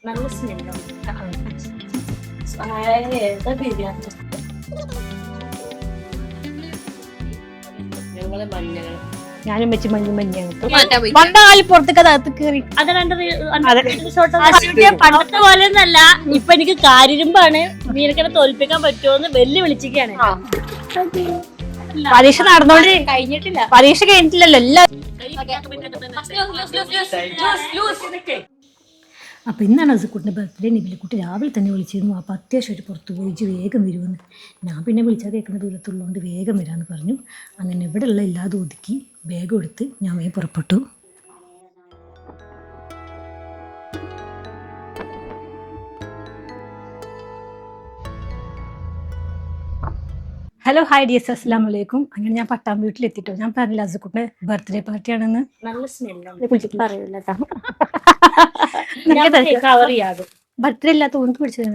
നല്ല സ്മെല്ലോ ബിരിയാണി. ഞങ്ങള് മഞ്ഞൾ ഞാനും വെച്ച് മഞ്ഞാൽ പുറത്തേക്ക് അകത്ത് കയറി. പണ്ടത്തെ പോലെ ഒന്നല്ല. ഇപ്പൊ എനിക്ക് കാരിരുമ്പാണ്. മീനക്കനെ തോൽപ്പിക്കാൻ പറ്റുമോന്ന് വെല്ലു വിളിച്ചിരിക്കാണ്. പരീക്ഷ നടന്നോണ്ട് കഴിഞ്ഞിട്ടില്ല. പരീക്ഷ കഴിഞ്ഞിട്ടില്ലല്ലോ എല്ലാരും. അപ്പോൾ ഇന്നാണ് അസുക്കുട്ടിൻ്റെ ബർത്ത്ഡേ. നിബിലിക്കുട്ടി രാവിലെ തന്നെ വിളിച്ചിരുന്നു. അപ്പോൾ അത്യാവശ്യമായിട്ട് പുറത്ത് പോയി വേഗം വരുമെന്ന്. ഞാൻ പിന്നെ വിളിച്ചാൽ കേൾക്കുന്ന ദൂരത്തുള്ളതുകൊണ്ട് വേഗം വരാമെന്ന് പറഞ്ഞു. അങ്ങനെ ഇവിടെയുള്ള എല്ലാതും ഒതുക്കി ബാഗും എടുത്ത് ഞാൻ വേഗം പുറപ്പെട്ടു. ഹലോ ഹായ് ഡിയസ്, അസ്സലാമു അലൈക്കും. അങ്ങനെ ഞാൻ പട്ടാമ്പി വീട്ടിലെത്തിട്ടോ. ഞാൻ പറഞ്ഞില്ല അസുക്കുട്ടിൻ്റെ ബർത്ത്ഡേ പാർട്ടിയാണെന്ന്. നല്ല സ്മെല്ലാണ്. ബർത്ത്ഡേ ഇല്ലാത്ത കൊണ്ട് പിടിച്ചത്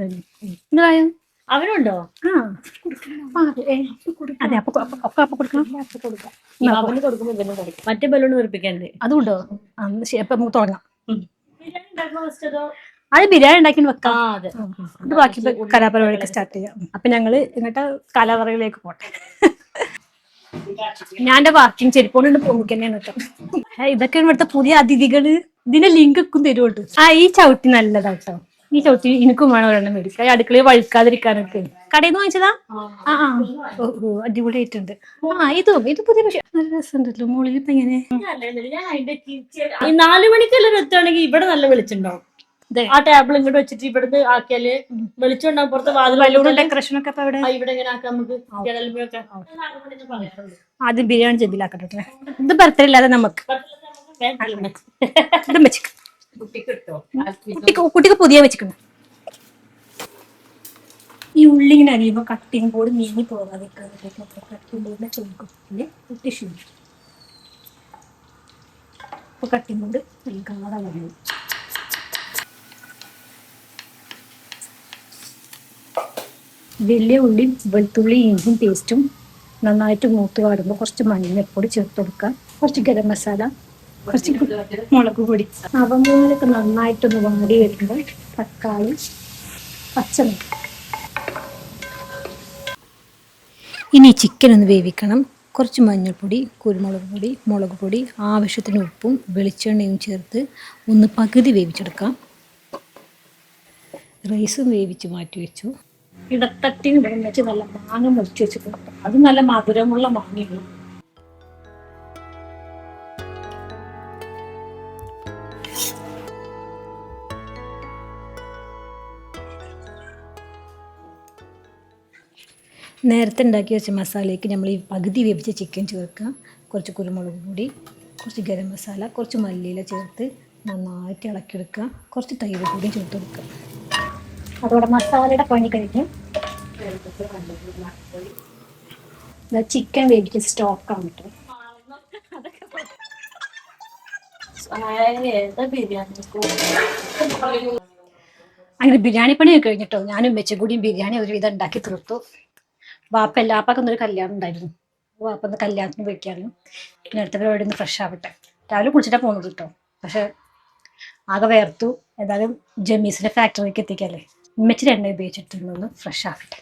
അവനുണ്ടോ? അതെ, അപ്പൊ കൊടുക്കണം. അവന് കൊടുക്കുമ്പോ മറ്റേ ബലൂൺ വീർപ്പിക്കണ്ടേ? അതുകൊണ്ടോ? അപ്പൊ നമുക്ക് തുടങ്ങാം. അത് ബിരിയാണി ഉണ്ടാക്കി വെക്കാം. ബാക്കി കലാപരിപാടിയൊക്കെ സ്റ്റാർട്ട് ചെയ്യാം. അപ്പൊ ഞങ്ങള് ഇങ്ങോട്ട് കലാപറയിലേക്ക് പോട്ടെ. ഞാൻ എന്റെ വർക്കിംഗ് ചെരിപ്പോണ്ട് പോകുന്നതന്നെയാണ് കേട്ടോ. ഇതൊക്കെ ഇവിടുത്തെ പുതിയ അതിഥികള്. ഇതിന്റെ ലിങ്ക് ഒക്കെ തരുമുണ്ട്. ഈ ചവിട്ടി നല്ലതാട്ടോ. ഈ ചവിട്ടി എനിക്കും വേണം ഒരെണ്ണം മേടിക്കാം. അടുക്കളയിൽ വഴുക്കാതിരിക്കാനൊക്കെ. കടയിൽ നിന്ന് വാങ്ങിച്ചതാ? ഓ അടിപൊളിയായിട്ടുണ്ട്. ഇത് പുതിയ പക്ഷെ നല്ല രസമുണ്ടല്ലോ. മുകളിൽ ഇപ്പൊ എങ്ങനെ 4 മണിക്കെല്ലാം എത്തുകയാണെങ്കിൽ ഇവിടെ നല്ല വെളിച്ചുണ്ടാവും. ആ ടേബിൾ ഇങ്ങോട്ട് വെച്ചിട്ട് ഇവിടുന്ന് ആക്കിയാല് വെളിച്ചുണ്ടാവും. പുറത്ത് ബലൂണും ഡെക്കറേഷൻ ഒക്കെ ഇവിടെ ഇങ്ങനെ ആക്കാം നമുക്ക്. ആദ്യം ബിരിയാണി ചെമ്പിലാക്കട്ടെ. ഇത് ബർത്ത്ഡേ ഇല്ലാതെ നമുക്ക് കുട്ടിക്ക് പുതിയ വെച്ചിട്ടുണ്ട്. ഈ ഉള്ളി ഇങ്ങനെ അരിയുമ്പോ കട്ടിങ് ബോർഡ് നീങ്ങി പോകാതെ കട്ടിങ് ബോർഡിനെ ചോദിക്കും. ടിഷ്യൂ ഇപ്പൊ കട്ടിങ് ബോർഡ് കാണാതെ വന്നു. വലിയ ഉള്ളിയും വെളുത്തുള്ളി ഇഞ്ചും പേസ്റ്റും നന്നായിട്ട് മൂത്ത് വാടുമ്പോൾ കുറച്ച് മഞ്ഞൾപ്പൊടി ചേർത്ത് കൊടുക്കുക. കുറച്ച് ഗരം മസാല, കുറച്ച് മുളക് പൊടി. അവങ്ങനെയൊക്കെ നന്നായിട്ടൊന്ന് വാടി വരുമ്പോൾ തക്കാളി, പച്ചമുളക്. ഇനി ചിക്കൻ ഒന്ന് വേവിക്കണം. കുറച്ച് മഞ്ഞൾപ്പൊടി, കുരുമുളക് പൊടി, മുളക് പൊടി, ആവശ്യത്തിന് ഉപ്പും വെളിച്ചെണ്ണയും ചേർത്ത് ഒന്ന് പകുതി വേവിച്ചെടുക്കാം. റൈസും വേവിച്ച് മാറ്റി വെച്ചു. ഇടത്തട്ടിന് വെച്ച് നല്ല മാങ്ങ മുറിച്ച് വെച്ചിട്ടുണ്ട്. അത് നല്ല മധുരമുള്ള മാങ്ങയാണ്. നേരത്തെ ഉണ്ടാക്കി വെച്ച മസാലയ്ക്ക് നമ്മൾ ഈ പകുതി വേവിച്ച ചിക്കൻ ചേർക്കുക. കുറച്ച് കുരുമുളക് പൊടി, കുറച്ച് ഗരം മസാല, കുറച്ച് മല്ലിയില ചേർത്ത് നന്നായിട്ട് ഇളക്കിയെടുക്കുക. കുറച്ച് തൈര് കൂടി ചേർത്ത് കൊടുക്കുക. അതോടെ മസാലയുടെ പണി കഴിഞ്ഞ് ചിക്കൻ വേവിച്ച സ്റ്റോക്കാണ് കേട്ടോ. അങ്ങനെ ബിരിയാണി പണിയൊക്കെ കഴിഞ്ഞിട്ടോ. ഞാനും വെച്ചും കൂടിയും ബിരിയാണി ഒരുവിധം ഉണ്ടാക്കി തീർത്തു. എല്ലാപ്പാക്കൊന്നൊരു കല്യാണം ഉണ്ടായിരുന്നു. വാപ്പൊന്ന് കല്യാണത്തിന് പോയിക്കായിരുന്നു. പിന്നെ അടുത്ത പരിപാടി ഒന്ന് ഫ്രഷ് ആവട്ടെ. രാവിലെ കുളിച്ചിട്ടാ പോകുന്നത് കേട്ടോ. പക്ഷെ ആകെ വേർത്തു. ഏതായാലും ജമീസിന്റെ ഫാക്ടറിക്ക് എത്തിക്കല്ലേ. ഉമ്മച്ചിരി എണ്ണ ഉപയോഗിച്ചിട്ടൊന്ന് ഫ്രഷ് ആവട്ടെ.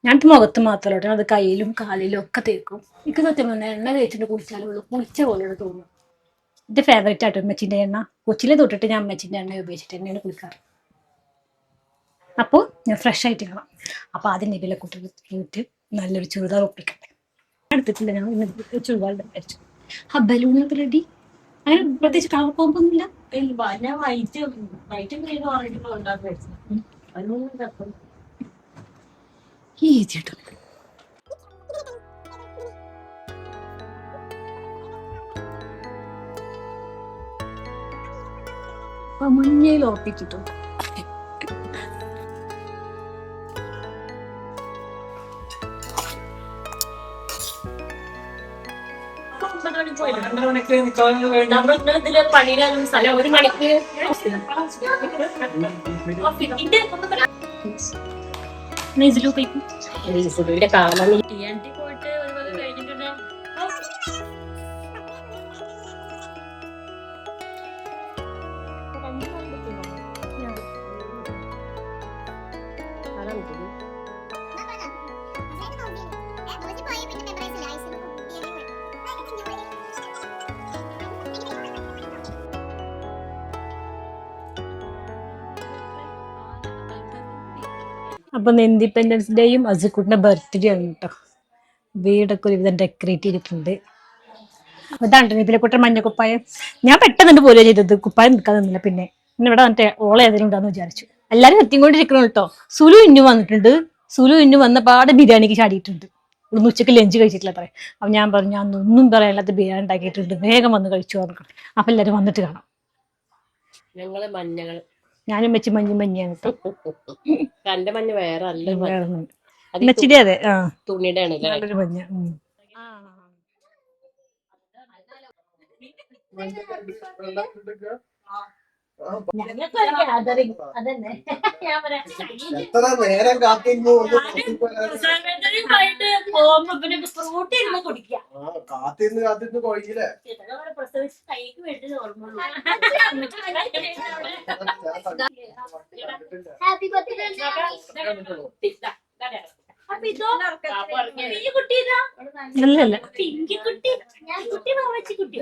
ഞാൻ മുഖത്ത് മാത്രമല്ല അത് കയ്യിലും കാലിലും ഒക്കെ തേക്കും. എനിക്ക് സത്യം പറഞ്ഞാൽ എണ്ണ തേച്ചിട്ട് കുളിച്ചാലേ ഉള്ളൂ കുളിച്ച പോലെ തോന്നും. എൻ്റെ ഫേവറേറ്റ് ആട്ടോ ഉമ്മച്ചിൻ്റെ എണ്ണ. കൊച്ചിലെ തൊട്ടിട്ട് ഞാൻ ഉമ്മച്ചിൻ്റെ എണ്ണ ഉപയോഗിച്ചിട്ട് തന്നെയാണ് കുളിക്കാറ്. അപ്പോൾ ഞാൻ ഫ്രഷ് ആയിട്ട് കാണാം. അപ്പോൾ ആദ്യം നിബിലെ കൂട്ടിട്ട് നല്ലൊരു ചുരിദാർ ഒപ്പിക്കട്ടെ. എടുത്തിട്ടില്ല ഞാൻ ഇന്ന് ചുരിദാർ അടിച്ചു. ബലൂണൊക്കെ റെഡി. അങ്ങനെ പ്രത്യേകിച്ച് കളർ പോകുന്നില്ല. ഈസിയായിട്ട് മഞ്ഞയിൽ ഉറപ്പിച്ചിട്ടുണ്ട്. ഒരു മണിക്ക് നെയ്സിലു പോയിക്കും റീസിന്റെ കാലം TNT പോയിട്ട് ഒരു വക കഴിഞ്ഞിട്ടുണ്ട്. അപ്പൊ ഇൻഡിപെൻഡൻസ് ഡേയും അസിക്കുട്ടിന്റെ ബർത്ത്ഡേ ആണ് കേട്ടോ. വീടൊക്കെ ഒരുവിധം ഡെക്കറേറ്റ് ചെയ്തിട്ടുണ്ട്. അതാണ് ഇതിലെ കുട്ടൻ മഞ്ഞ കുപ്പായം. ഞാൻ പെട്ടെന്ന് പോലെ ചെയ്തത്, കുപ്പായം നിൽക്കാൻ നിന്നില്ല. പിന്നെ ഇവിടെ മറ്റേ ഓള ഏതെങ്കിലും ഉണ്ടാന്ന് വിചാരിച്ചു. എല്ലാരും എത്തിക്കൊണ്ടിരിക്കണം കേട്ടോ. സുലു ഇന്നു വന്നിട്ടുണ്ട്. സുലു ഇന്നു വന്ന പാടെ ബിരിയാണിക്ക് ചാടിയിട്ടുണ്ട്. ഇന്ന് ഉച്ചക്ക് ലഞ്ച് കഴിച്ചിട്ടില്ല പറയാം. അപ്പൊ ഞാൻ പറഞ്ഞു ഞാൻ ഒന്നും പറയാനില്ലാത്ത ബിരിയാണി ഉണ്ടാക്കിയിട്ടുണ്ട്, വേഗം വന്ന് കഴിച്ചു പറഞ്ഞു. അപ്പൊ എല്ലാരും വന്നിട്ട് കാണാം. ഞങ്ങള് മഞ്ഞകൾ ഞാനും വെച്ച് മഞ്ഞയാണ് കേട്ടോ. തന്റെ മഞ്ഞ വേറെ അല്ല മെച്ചിന്റെ അതെ തുണിയുടെ ആണ് നല്ലൊരു മഞ്ഞ. എത്ര നേരം കാത്തിരുന്നു പോകുമ്പോ പിന്നെ ഫ്രൂട്ടി ഇരുന്ന് കുടിക്കാം. കാത്തിരുന്ന് കൊഴിയില്ലേ. പ്രസവിച്ച് കൈക്ക് വേണ്ടി ഓർമ്മ ഹാപ്പി ബർത്ത്ഡേ. അല്ലല്ല പിങ്കി കുട്ടി, ഞാൻ കുട്ടി വാവച്ചി കുട്ടി.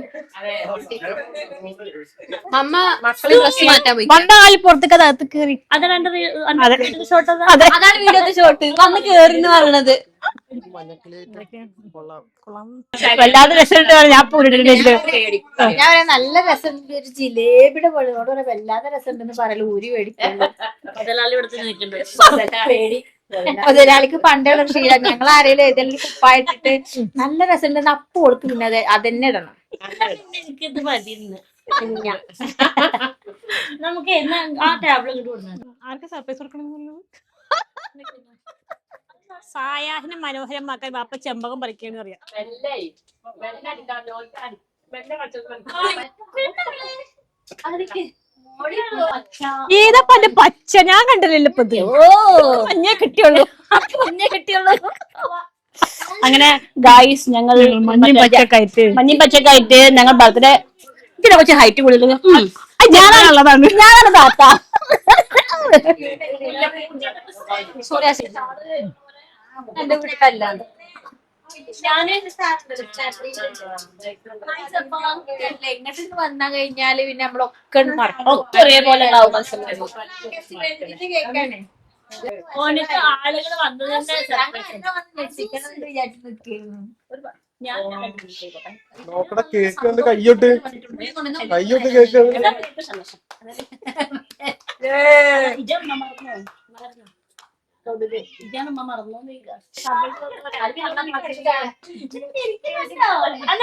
അമ്മ മക്കളെ ഡ്രസ് മാറ്റാൻ പോയി. മണ്ടാളി പുറത്തേക്ക് അകത്ത് കയറി. അതാണ് ഷോട്ട്. അതാണ് വീഡിയോത്തെ ഷോട്ട്. വന്ന് കേറിന്ന് പറയണത്. വല്ലാതെ രസമുണ്ട്. ഞാൻ പൂരിട്ടില്ല. ഞാൻ നല്ല രസമുണ്ട്. ഒരു ജിലേബിയുടെ പൊളിയോട് വല്ലാതെ രസമുണ്ടെന്ന് പറയല് ഊരി മേടിക്കുള്ളൂ. മുതലാളി ഇവിടെ നിൽക്കുന്നുണ്ട്. മുതലാളിക്ക് പണ്ടുള്ള ശീലം. ഞങ്ങൾ ആരെങ്കിലും ഏതെങ്കിലും കുപ്പായിട്ടിട്ട് നല്ല രസമുണ്ടെന്ന് അപ്പ് കൊടുക്കും. പിന്നെ അതന്നെ ഇടണം. എനിക്കിത് മതിന്ന്. നമുക്ക് ആ ടാബ്ലറ്റ് ഇങ്ങോട്ട് കൊടുക്കണം. ആർക്ക് സർപ്രൈസ് കൊടുക്കണം? സായാഹിനെ മനോഹരമാക്കാൻ ബാപ്പ ചെമ്പകം പറിക്കാന്ന് അറിയാം. ഏതാ പച്ച? ഞാൻ കണ്ടില്ലല്ലോ ഇപ്പൊ. മഞ്ഞേ കിട്ടിയുള്ളൂ. അങ്ങനെ ഗായ്സ് ഞങ്ങൾ മഞ്ഞയും പച്ചക്കായിട്ട് ഞങ്ങൾ ബർത്ത്ഡേ ഇതിനെ കുറച്ച് ഹൈറ്റ് കൂടുതൽ ഞാനുള്ളതാണ്. ഞാനാണ് താത്ത. എന്റെ വീട്ടിലല്ലാണ്ട് ഇങ്ങോട്ട് വന്നാ കഴിഞ്ഞാല് പിന്നെ നമ്മളൊക്കെ ഒക്കെ ഒരേപോലെ ഓനക്ക് ആളുകൾ വന്നത് നോക്കട കേക്ക് കണ്ട് കയ്യോട്ട് കേക്ക്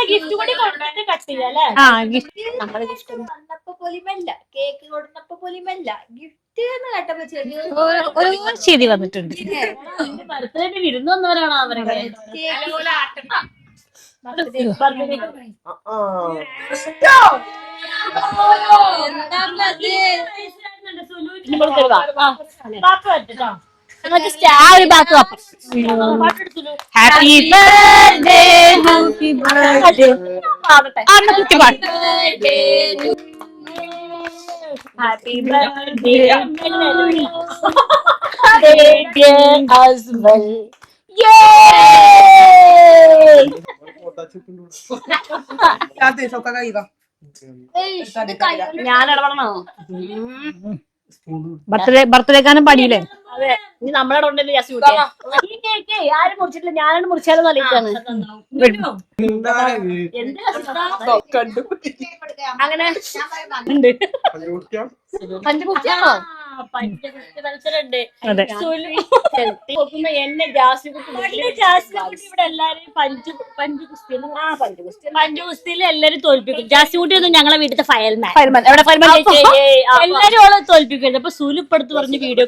ഗിഫ്റ്റ് കൂടി കൊണ്ടുവന്നിട്ട് കട്ട് ചെയ്യാല്ലേ. നമ്മളെ ഗിഫ്റ്റ് വന്നപ്പോ പോലിമല്ല, കേക്ക് കൊടുന്നപ്പോ പോലിമല്ല, ഗിഫ്റ്റ് എന്ന് കേട്ടപ്പോ ചെറിയ ഒരു ശരി വന്നിട്ടുണ്ട്. ബർത്ത്ഡേ വിരുന്ന് വന്നവരാണോ അവരൊക്കെ? ഒരു back happy birthday happy birthday happy birthday husband. ഞാൻ ഇടപെടണോ? ബർത്ത്ഡേ ഗാനം പാടിയില്ലേ? അതെ, ഇനി നമ്മളെ ഉണ്ടല്ലോ ജാസ്തി ഈ കേക്ക് ആരും മുറിച്ചിട്ടില്ല, ഞാനാണ് മുറിച്ചാലും നല്ലിട്ടാണ്. അങ്ങനെ പഞ്ചകുറ്റിയാണോ? പഞ്ചകുസ്തി മത്സരമുണ്ട്. അതെ. എന്നെ ജാസ്തി ഇവിടെ എല്ലാരും പഞ്ചകുസ്തിയിൽ എല്ലാരും തോൽപ്പിക്കും. ജാസ്തിക്കുട്ടി ഒന്നും ഞങ്ങളെ വീട്ടിലത്തെ ഫയൽമാൻ. എല്ലാരും അവളെ തോൽപ്പിക്കരുത്. അപ്പൊ സൂലു ഇപ്പടുത്ത് പറഞ്ഞ വീഡിയോ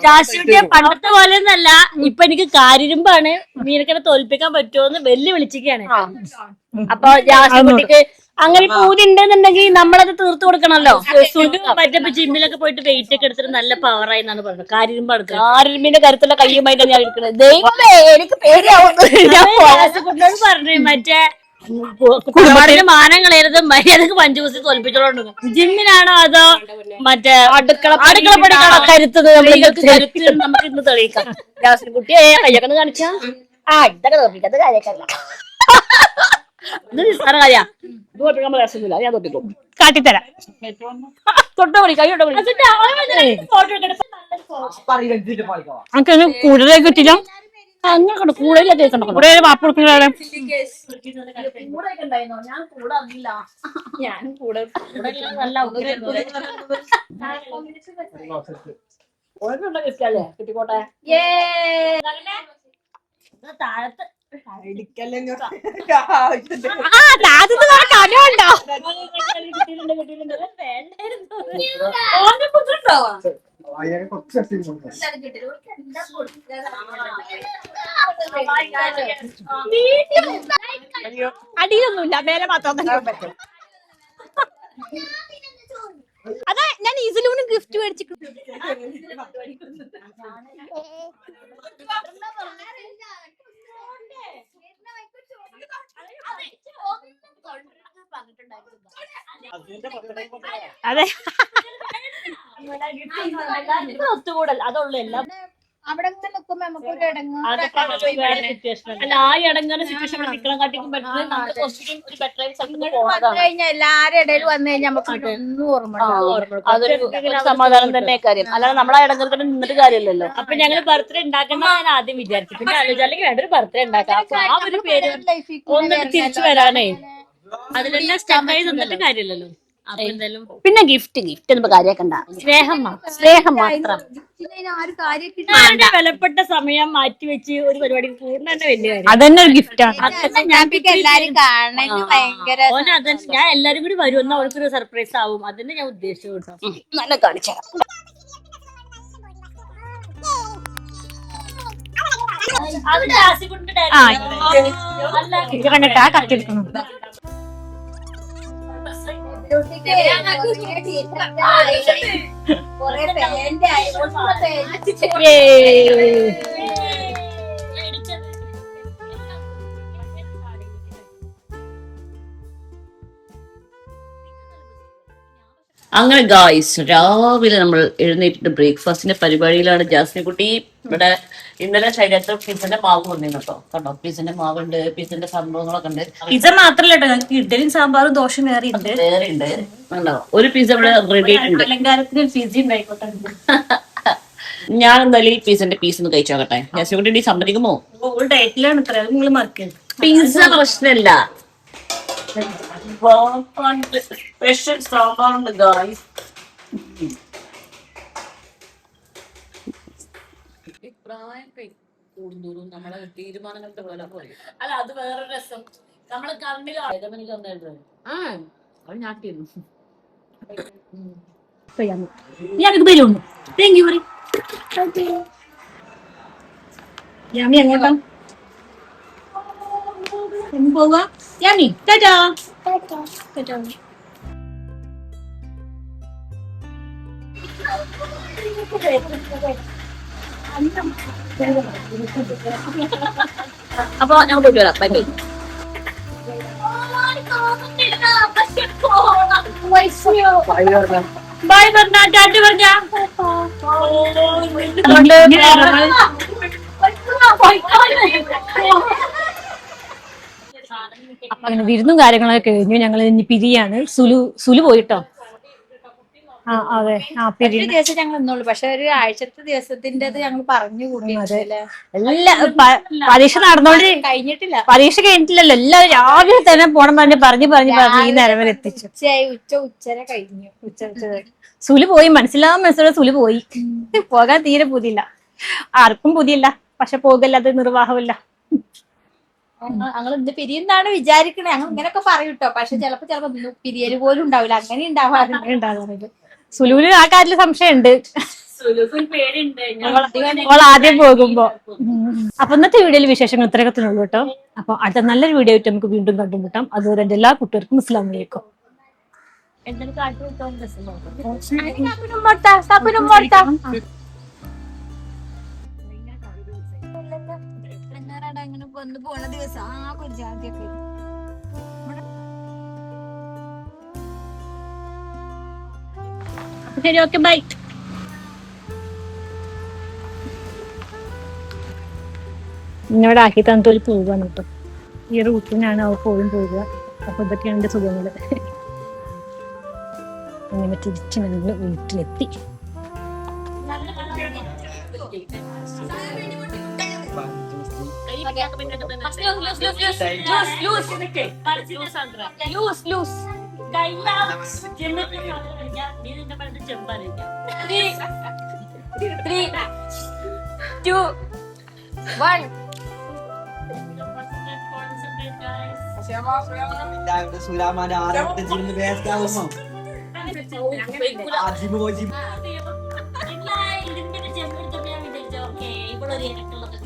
ജാസ്തിക്കുട്ടിയെ പണ്ടത്തെ പോലെ ഒന്നല്ല, ഇപ്പൊ എനിക്ക് കാരിരുമ്പാണ്, മീനക്കനെ തോൽപ്പിക്കാൻ പറ്റുമോന്ന് വെല്ലുവിളിച്ചിരിക്കുകയാണ്. അപ്പൊ ജാസ്തിക്കുട്ടിക്ക് അങ്ങനെ പൂതി ഉണ്ടെന്നുണ്ടെങ്കിൽ നമ്മളത് തീർത്തു കൊടുക്കണല്ലോ. സുലു മറ്റേ ജിമ്മിലൊക്കെ പോയിട്ട് വെയിറ്റ് ഒക്കെ എടുത്തിട്ട് നല്ല പവറായി എന്നാണ് പറഞ്ഞത്. കാരിരുമ്പിന്റെ കരുത്തുള്ള കയ്യുമായിട്ടാണ് ഞാൻ എടുക്കുന്നത്. ദൈവമേ എനിക്ക് പേടിയാവുന്നോട് പറഞ്ഞു മറ്റേ കുടുംബത്തിന് മാനം കളയരുത്, മര്യാദക്ക് 5 ദിവസം തോൽപ്പിച്ചോണ്ട്. ജിമ്മിനാണോ അതോ മറ്റേ അടുക്കളപ്പടിക്കാണോ കരുത്തത്? കരുത്ത് നമുക്ക് ഇന്ന് തെളിയിക്കാം. കുട്ടിയെ കയ്യൊക്കെ കാണിച്ചാ ഇതൊക്കെ തോൽപ്പിക്കാത്ത കാര്യമൊക്കെ ഇത് നിസ്സാര കാര്യ. രസമില്ല, ഞാൻ തൊട്ടിക്കും കാട്ടിത്തരാം. തൊട്ടോ വിളി കൈ തൊട്ടോ വിളി. കൂടുതൽ കിട്ടില്ല. അങ്ങനെ കൂടുതൽ കൂടുതൽ വാപ്പ് കൊടുക്കുന്നതാണ്. ഞാനും കൂടെ കിട്ടിക്കോട്ടെ. താഴത്ത് അടിയൊന്നുമില്ല, മേലെ മാത്രം. അതാ ഞാൻ ഈസിലൂന് ഗിഫ്റ്റ് മേടിച്ചിട്ടു. അതെ ഒത്തുകൂടൽ അതുള്ളൂ. എല്ലാം അവിടെ നിൽക്കുമ്പോ നമുക്ക് ഒരു അല്ല, ആ ഇടങ്ങുന്ന സിറ്റുവേഷൻ നിൽക്കണം കാട്ടിക്കും പറ്റുന്നത് നമുക്ക് കുറച്ചുകൂടി ഒരു ബെറ്റർ സ്ഥലത്ത് വന്നു കഴിഞ്ഞാൽ എല്ലാരും ഇടയിൽ വന്നു കഴിഞ്ഞാൽ നമുക്ക് ഒന്നും ഓർമ്മ അതൊരു സമാധാനം തന്നെ കാര്യം. അല്ലാതെ നമ്മളെ ഇടങ്ങളിൽ തന്നെ നിന്നിട്ട് കാര്യമില്ലല്ലോ. അപ്പൊ ഞങ്ങള് ബർത്ത്ഡേ ഉണ്ടാക്കുന്ന ഞാൻ ആദ്യം വിചാരിച്ചു. പിന്നെ ആലോചിച്ചു അല്ലെങ്കിൽ വേണ്ട ഒരു ബർത്ത്ഡേ ഉണ്ടാക്കാം. അപ്പൊ ആ ഒരു പേര് ഒന്നിട്ട് തിരിച്ചു വരാനേ അതിലെല്ലാം സ്റ്റെപ്പായി നിന്നിട്ട് കാര്യമില്ലല്ലോ. പിന്നെ ഗിഫ്റ്റ് ഒന്നും കാര്യാക്കണ്ട. സ്നേഹം മാത്രം. വിലപ്പെട്ട സമയം മാറ്റിവെച്ച് ഒരു പരിപാടി പൂർണ്ണ തന്നെ വലിയ കാര്യം. അതന്നെ ഒരു ഗിഫ്റ്റാണ്. ഞാൻ എല്ലാരും കൂടി വരുമെന്ന അവർക്കൊരു സർപ്രൈസ് ആവും. അതന്നെ ഞാൻ ഉദ്ദേശിച്ചു കേട്ടോ. നല്ല കാണിച്ച കണ്ടിട്ടാ കത്തിരിക്കണം. അങ്ങനെ ഗായ്സ് രാവിലെ നമ്മൾ എഴുന്നേറ്റിട്ട് ബ്രേക്ക്ഫാസ്റ്റിന്റെ പരിപാടിയിലാണ്. ജാസ്മിൻ കുട്ടി ഇവിടെ ഇന്നലെ ശരീരത്തിൽ പിസന്റെ മാവ് വന്നിരുന്നു കേട്ടോ. കണ്ടോ, പിസന്റെ മാവുണ്ട്, പിസന്റെ സംഭവങ്ങളൊക്കെ ഉണ്ട്. പിസ മാത്രല്ല കേട്ടോ, ഇഡ്ഡലിയും സാമ്പാറും ദോശയും വേറെ ഉണ്ട്. കണ്ടോ, ഒരു പിസ ഇവിടെ റെഡി ആയിട്ടുണ്ട്. അലങ്കാരത്തിന് പിസ ഉണ്ടായിക്കോട്ടെ. ഞാൻ എന്തായാലും ഈ പിസന്റെ പീസ് ഒന്ന് കഴിച്ചോക്കട്ടെ. ജാസ്മിൻ കുട്ടി സമ്മതിക്കുമോ? ഡയറ്റിലാണ് ഇത്ര, അത് നിങ്ങൾ മറക്കരുത്. പിസ പ്രശ്നമില്ല, സ്പെഷ്യൽ സാമ്പാറുണ്ട് ഗായ്സ്. കൂടുന്തോറും നമ്മളെ തീരുമാനങ്ങളുടെ പോലെ അല്ല, അത് വേറെ രസം. നമ്മളെ കണ്ണിലാണ് ഞാട്ടിയിരുന്നു. ഞാനൊക്കെ തരുന്നു. Thank you. യാമി എങ്ങോട്ടാ പോവാ? യാമി ടാറ്റാ. അപ്പൊ ഞങ്ങൾ പോയിട്ട് വരാം. Bye bye. ബൈ പറഞ്ഞ ടാറ്റ പറഞ്ഞ അപ്പൊ അങ്ങനെ വിരുന്നും കാര്യങ്ങളൊക്കെ കഴിഞ്ഞു. ഞങ്ങൾ ഇനി പിരിയാണ്. സുലു പോയിട്ടോ. അതെ, ദിവസം ഞങ്ങൾ നിന്നുള്ളൂ. പക്ഷെ ഒരു ആഴ്ചത്തെ ദിവസത്തിന്റെ ഞങ്ങൾ പറഞ്ഞു കൂടി. പരീക്ഷ നടന്നോണ്ട് കഴിഞ്ഞിട്ടില്ല. പരീക്ഷ കഴിഞ്ഞിട്ടില്ലല്ലോ. എല്ലാവരും രാവിലെ തന്നെ പോണം പറഞ്ഞു ഈ നേരം വരെ എത്തിച്ചു. ഉച്ചര കഴിഞ്ഞു. സുലു പോയി. മനസ്സിലാവും സുലു പോയി. പോകാൻ തീരെ പുതിയില്ല, ആർക്കും പുതിയില്ല. പക്ഷെ പോകല്ലാതെ നിർവാഹമില്ല. ഞങ്ങൾ ഇന്ന് പിരിയെന്നാണ് വിചാരിക്കണേ. ഞങ്ങൾ ഇങ്ങനെയൊക്കെ പറയൂട്ടോ. പക്ഷെ ചിലപ്പോ പിരിയല് പോലും ഉണ്ടാവില്ല. അങ്ങനെ ഉണ്ടാവാറുണ്ട്. സുലുവിന് ആ കാര്യത്തിൽ സംശയമുണ്ട്. അവൾ ആദ്യം പോകുമ്പോ. അപ്പൊ ഇന്നത്തെ വീഡിയോയിൽ വിശേഷങ്ങൾ ഇത്രയൊക്കെ ഉള്ളൂ കേട്ടോ. അപ്പൊ അടുത്ത നല്ലൊരു വീഡിയോ ആയിട്ട് നമുക്ക് വീണ്ടും കണ്ടുമുട്ടാം. അതുപോലെ എന്റെ എല്ലാ കുട്ടികൾക്കും അസ്സലാമു അലൈക്കും. അങ്ങനെ വന്ന് പോണ ദിവസം ആ ഒരു ജാതിയൊക്കെ ശരി, ഓക്കെ, ബൈ. ഇന്നോട് ആക്കി തന്നിട്ട് പോവാണ് കേട്ടോ. ഈ റൂട്ടിനാണ് അവ പോലും പോവുക. അപ്പൊ ഇതൊക്കെയാണ് എന്റെ സുഖങ്ങള്. അങ്ങനെ തിരിച്ച് ഞങ്ങൾ വീട്ടിലെത്തി. സുലാമാന്റെ ആറാമത്തെ ജിമ്മിന് വേസ്റ്റ് ആവുമോ? ജിമ്മ് പോയി ജിമ്മ് ഇതിന്റെ ചെമ്പെടുത്തപ്പോ ഞാൻ വിചാരിച്ചു, ഓക്കെ, ഇവളൊരു ഇനക്കുള്ളത്